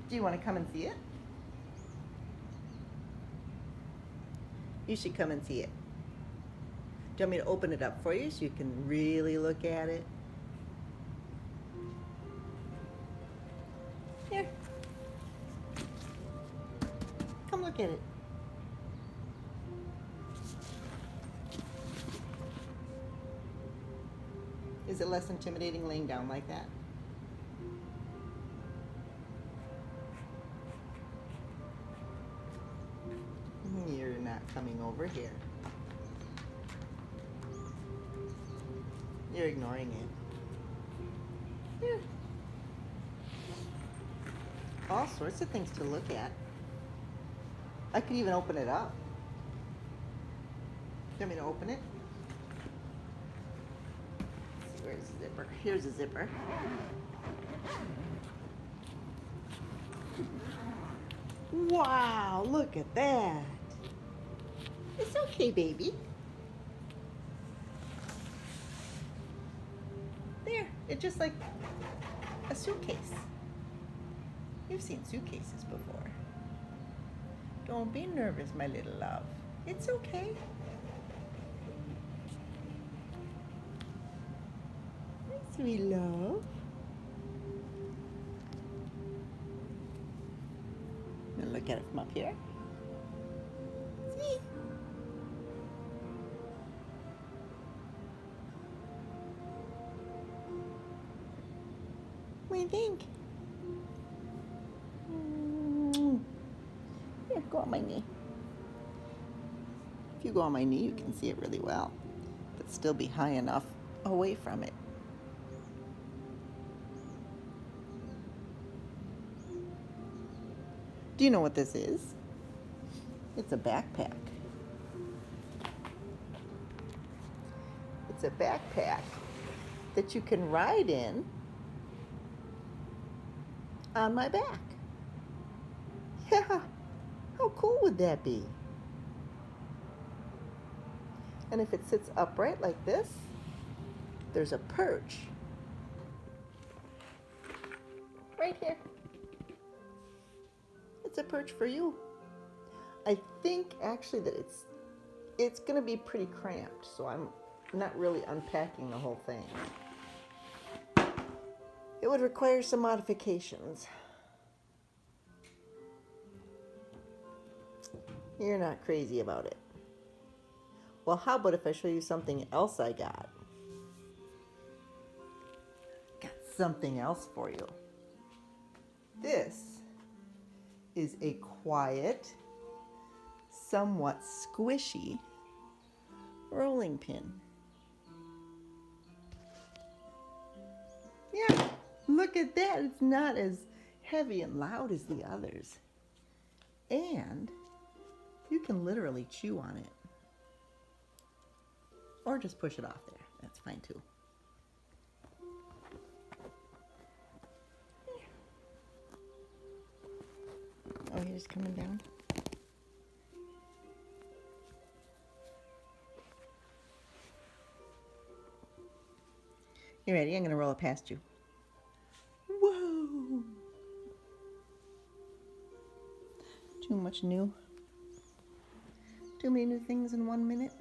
Do you want to come and see it? You should come and see it. Do you want me to open it up for you so you can really look at it? Here. Come look at it. Is it less intimidating laying down like that? You're not coming over here. You're ignoring it. Here. All sorts of things to look at. I could even open it up. Do you want me to open it? Let's see, where's the zipper? Here's a zipper. Wow, look at that. It's okay, baby. There, it's just like a suitcase. You've seen suitcases before. Don't be nervous, my little love. It's okay. Hi, sweet love. I'm gonna look at it from up here. See? What do you think? Here, go on my knee. If you go on my knee, you can see it really well, but still be high enough away from it. Do you know what this is? It's a backpack. It's a backpack that you can ride in on my back. Yeah, how cool would that be? And if it sits upright like this, there's a perch right here. It's a perch for you. I think actually that it's gonna be pretty cramped, so I'm not really unpacking the whole thing. It would require some modifications. You're not crazy about it. Well, how about if I show you something else I got? Got something else for you. This is a quiet, somewhat squishy rolling pin. Yeah, look at that. It's not as heavy and loud as the others. And you can literally chew on it. Or just push it off there. That's fine too. Oh, you're just coming down? You ready? I'm going to roll it past you. Whoa! Too much new. Too many new things in 1 minute.